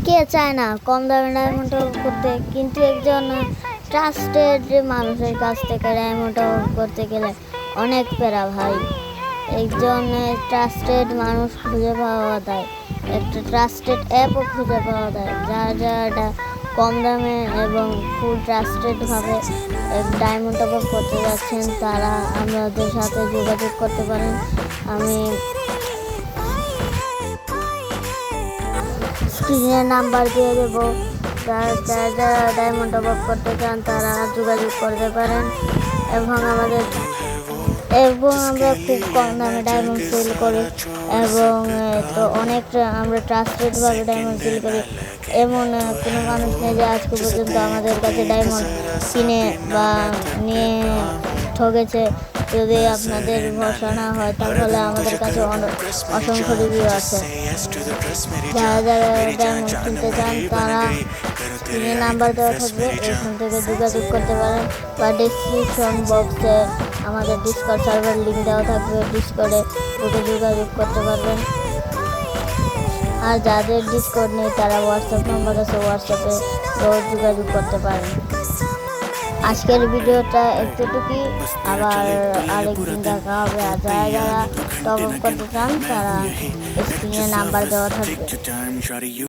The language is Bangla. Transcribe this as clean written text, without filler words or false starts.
কে চায় না কম দামে ডায়মন্ড টপ করতে, কিন্তু একজন ট্রাস্টেড মানুষের কাছ থেকে ডায়মন্ড টপ করতে গেলে অনেক প্যারা ভাই। একজন ট্রাস্টেড মানুষ খুঁজে পাওয়া যায়, একটা ট্রাস্টেড অ্যাপও খুঁজে পাওয়া যায়, যারা কম দামে এবং ফুল ট্রাস্টেডভাবে ডায়মন্ড টপ আপ করতে যাচ্ছেন তারা আমাদের সাথে যোগাযোগ করতে পারেন। আমি স্ক্রিনে নাম্বার দিয়ে দেবো, যারা ডায়মন্ড টপ আপ করতে চান তারা যোগাযোগ করতে পারেন। এবং আমরা খুব কম দামে ডায়মন্ড সেল করি এবং তো অনেক আমরা ট্রাস্টেডভাবে ডায়মন্ড সেল করি। এমন কোনো মানুষ নেই যে আজকে পর্যন্ত আমাদের কাছে ডায়মন্ড কিনে বা নিয়ে ঠকেছে। যদি আপনাদের ভরসা না হয় তাহলে আমাদের কাছে অসংখ্য রিভিউ আছে। যারা ডায়মন্ড কিনতে চান তারা স্ক্রিনে নাম্বার দেওয়া থাকবে, এখান থেকে যোগাযোগ করতে পারেন, বা ডেসক্রিপশন বক্সে আমাদের ডিসকর্ড সার্ভার লিঙ্ক দেওয়া থাকবে, ডিসকর্ডে ওকে যোগাযোগ করতে পারবেন। আর যাদের ডিসকর্ড নেই তারা হোয়াটসঅ্যাপ নাম্বার আছে, হোয়াটসঅ্যাপে যোগাযোগ করতে পারেন। আজকের ভিডিওটা এতটুকুই, আবার আরেকদিন দেখা হবে। আর যারা টপ আপ করতে চান তারা স্ক্রিনে নাম্বার দেওয়া থাকবে।